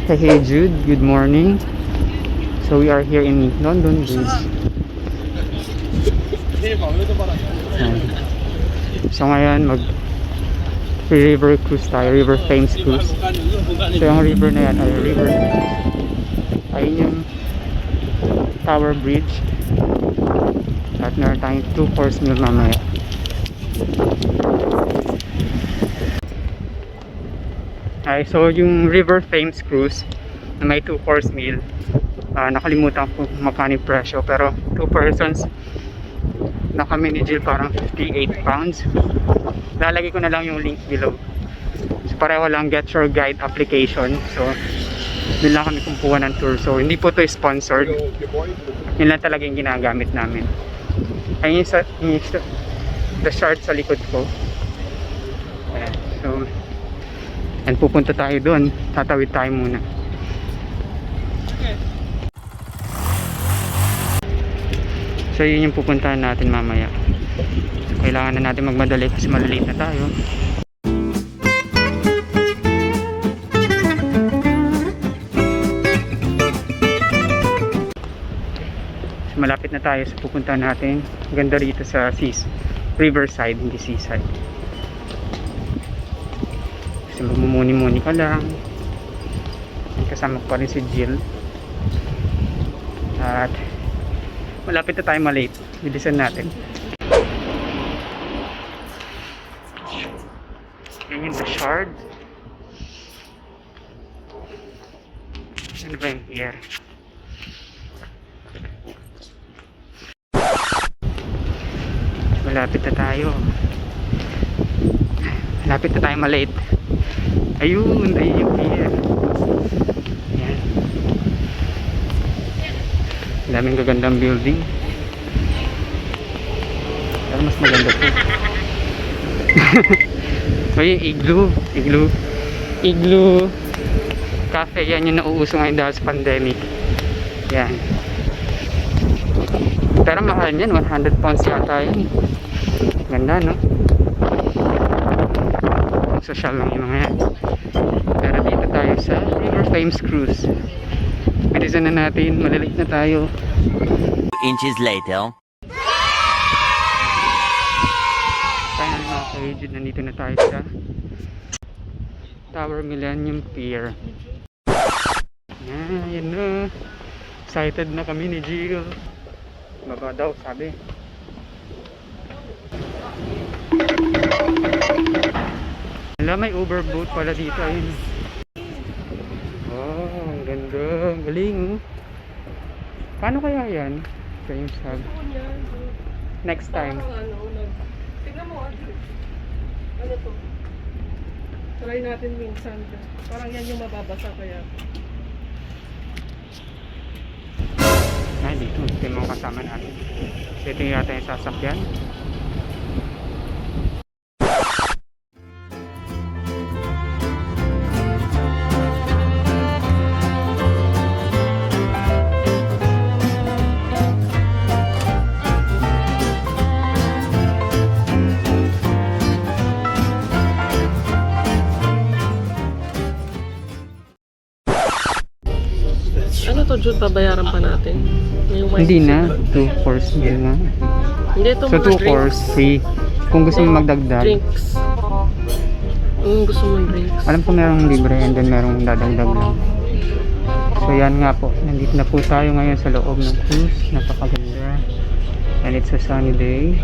Hey Jude, good morning. So we are here in London Bridge. So ngayon river cruise tayo, river Thames cruise. So yung river na yan ay river ayun yung Tower Bridge. At meron tayong 2-course meal mamaya. Ay, so yung river Thames cruise na may 2-course meal, nakalimutan ko magkano yung presyo, pero 2 persons na kami ni Jill parang 58 pounds. Lalagay ko na lang yung link below. So pareho lang, get your guide application. So doon lang kami kumukuha ng tour. So hindi po to sponsored, yun lang talaga yung ginagamit namin. Ayun yung the chart sa likod ko. Ayan. So and pupunta tayo doon, tatawid tayo muna. So yun yung pupuntahan natin mamaya. Kailangan na natin magmadali kasi malilate na tayo. So malapit na tayo sa pupuntahan natin. Ganda rito sa riverside, hindi seaside. Kasi magmumuni-muni ka lang. Kasama ko pa rin si Jill. At malapit na tayo malate. Bilisan natin. Yan yung the shard. Ano ba yung here? Malapit na tayo. Malapit na tayo malate. Ayun yung pier. Ayan. Daming gagandang building. Pero mas maganda po. So yung igloo cafe, yan yung nauuso ngayon dahil sa pandemic. Yan. Pero mahal yan, 100 pounds yata yun. Ganda, no? Social lang yung mga yan. Pero dito tayo sa River Thames Cruise. Bilisan na natin, malilate na tayo. 2 inches later. Final mga ka-aged, nandito na tayo sa Tower Millennium Pier. Yan na. Excited na kami ni Gio. Baba daw, sabi. Wala, may overboat pala dito. Ayun. Oh, ang ganda. Ang galing, oh. Paano kaya yan? Sa yung sag. Next time. Tingnan mo, ano to? Try natin minsan. Parang yan yung mababasa kaya. Ay, dito. Ito yung mga kasama natin. So, ito yung yata yung sasakyan. Ano to, Jude? Babayaran pa natin? Yung Hindi na. 2-course meal na. Hindi, ito So, mga 2-course free. Kung gusto mo magdagdag. Drinks. Gusto mo drinks. Alam ko merong libre and then merong dadagdag lang. So yan nga po, nandito na po tayo ngayon sa loob ng cruise. Napakaganda. And it's a sunny day.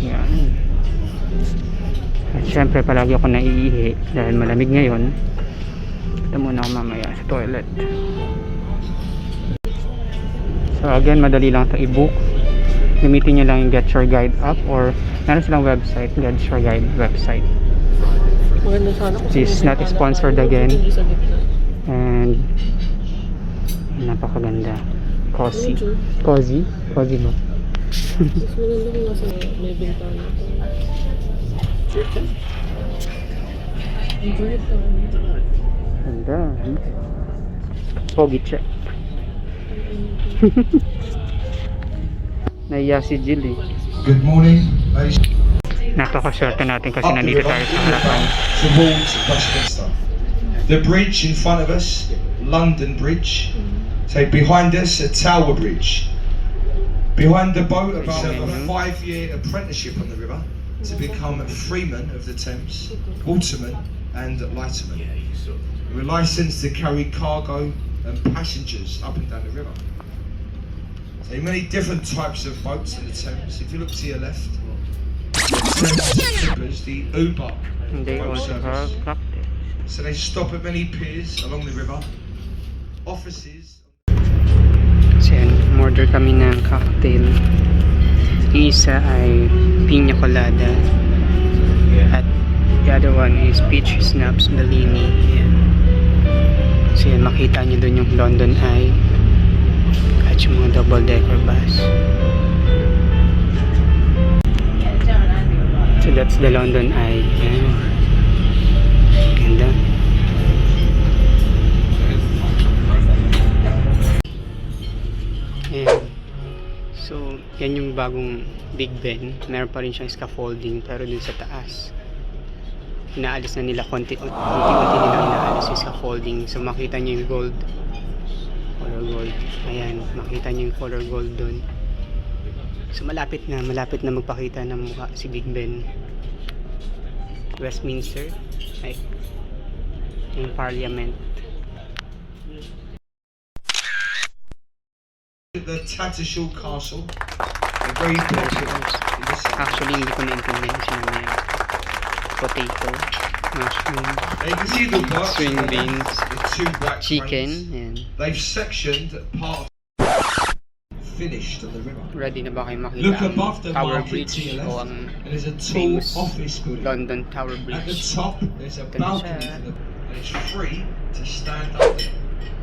Yan. At syempre palagi ako naiihi dahil malamig ngayon. Ito muna ako mamaya sa toilet. So again, madali lang ito i-book. Gamitin nyo lang yung Get Your Guide app or meron silang website, Get Your Guide website. Maganda sana kung This is not sponsored again. And napakaganda. Cozy. Cozy? Cozy mo. Mas maganda kung nasa may bintana ito. Ganda. Pogi check. Naiya si Jill eh. Good morning, ladies. Napakaswerte natin kasi nandito tayo sa harapan. Towards the Westminster. The bridge in front of us, London Bridge. So behind us, a Tower Bridge. Behind the boat, about a 5-year apprenticeship on the river to become freeman of the Thames, waterman and lighterman. We're licensed to carry cargo and passengers up and down the river. So many different types of boats in the Thames. If you look to your left, the Uber And they boat also have service. cocktails. So they stop at many piers along the river, offices. So yan, order kami ng cocktail. Yung isa ay piña colada. At the other one is peach schnapps Bellini. Yan. So yan, makita nyo dun yung London Eye. At yung mga double-decker bus. So that's the London Eye. Yan. Ganda. Ayan. So, yan yung bagong Big Ben. Meron pa rin siyang scaffolding pero dun sa taas inaalis na nila konti-unti nila inaalis yung scaffolding. So, makita nyo yung gold. Color gold. Ayan, makita nyo yung color gold dun. So, malapit na magpakita ng mukha si Big Ben. Westminster. Ay, yung Parliament. The Tattershall Castle, a very popular in the south. Actually, hindi ko na-intindihan yung sinabi yan. Potato, mushroom, You can see the works string on the beans, left, the two black chicken, cranes. and They've sectioned part of finished on the river. ready na ba kayo makita Look ang above the Tower market Bridge to your o left, ang and there's a tall famous office building. London Tower At the Bridge? top, there's a Ito na balcony siya. for the, and it's free to stand up there.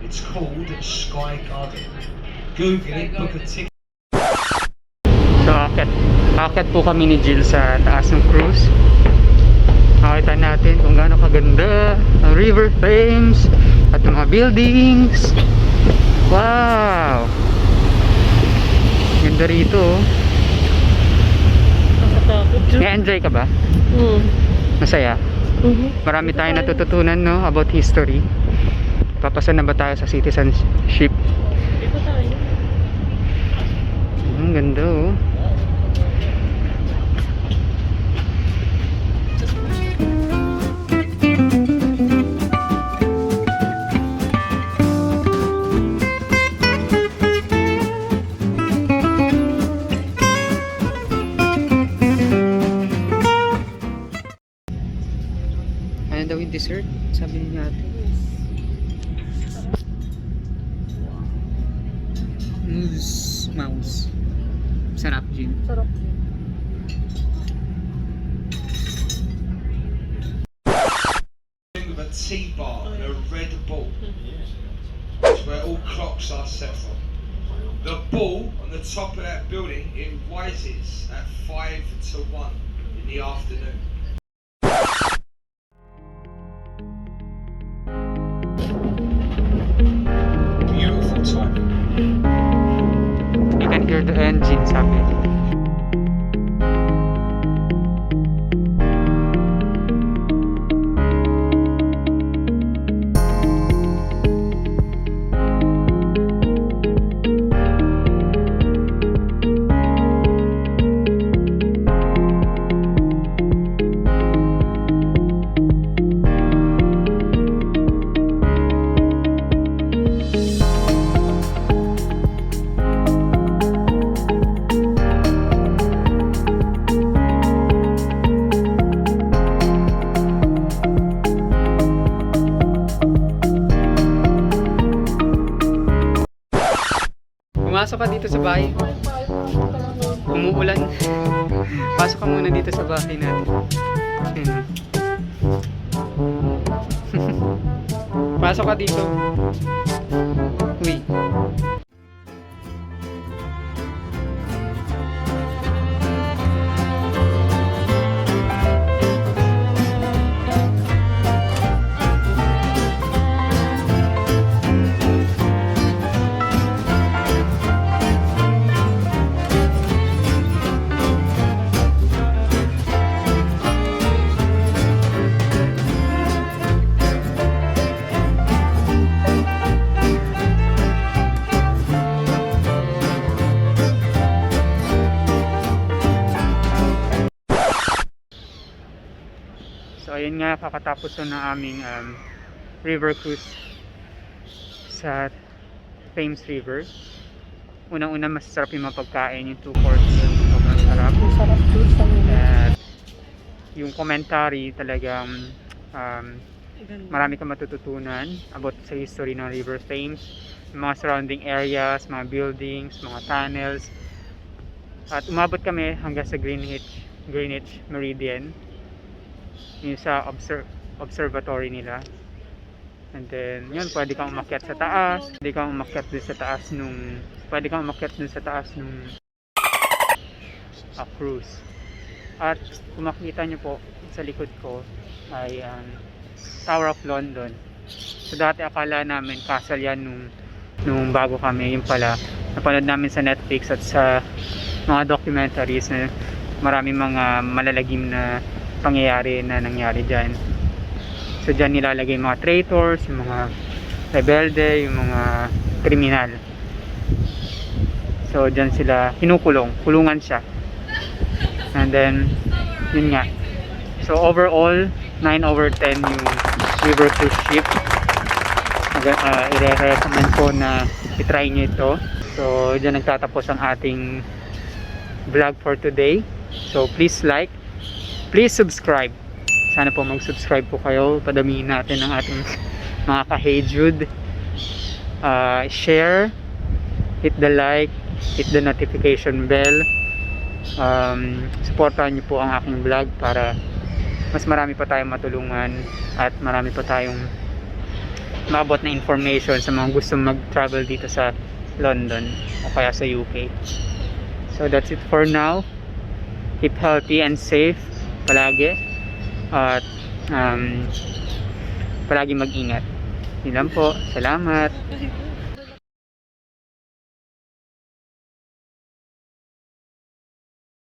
It's called Sky Garden. Google it, book a ticket. So, akit po kami ni Jill sa taas ng cruise. Makita natin kung gaano kaganda ang River Thames at mga buildings. Wow! Ganda rito. Nakatakot yun. Na-enjoy ka ba? Masaya? Marami tayong natututunan, no, about history. Papasa na ba tayo sa citizenship? Ito tayo. Ang ganda, oh. Ano daw yung dessert? Sabi niya ate. Mouse. Sarap, Jim. Sarap. With a T-bar and a red ball. That's where all clocks are set from. The ball on the top of that building, it rises at 5 to 1 in the afternoon. Beautiful timing. You can hear the engine, sabi. Pumasok ka dito sa bahay. Umuulan. Pasok ka muna dito sa bahay natin. Ayan. Pasok ka dito. Uy. yun nga, kakatapos na ng aming river cruise sa Thames River. Unang-una, masasarap yung mga pagkain, yung 2 course meal, sobrang sarap. Masarap doon sa At yung commentary talagang ganda. marami kang matututunan about sa history ng River Thames, yung mga surrounding areas, mga buildings, mga tunnels. At umabot kami hanggang sa Greenwich Meridian, yung sa observatory nila. And then yun, pwede kang umakyat sa taas, pwede kang umakyat dun sa taas nung cruise. At kung makikita nyo po sa likod ko ay Tower of London. So dati akala namin castle yan nung bago kami, yung pala napanood namin sa Netflix at sa mga documentaries na maraming mga malalagim na pangyayari na nangyari dyan. So dyan nilalagay yung mga traitors, yung mga rebelde, yung mga kriminal. So dyan sila kulungan siya. And then yun nga, so overall 9/10 yung river cruise ship. I-recommend ko na i-try nyo ito. So dyan nagtatapos ang ating vlog for today. So please like, please subscribe. Sana po mag-subscribe po kayo, padamihin natin ang ating mga ka-Hey-Jude. Share, hit the like, hit the notification bell. Supportahan niyo po ang aking vlog para mas marami pa tayong matulungan at marami pa tayong maabot na information sa mga gusto mag-travel dito sa London o kaya sa UK. So that's it for now. Keep healthy and safe palagi at palagi mag-ingat. Yun lang po. Salamat.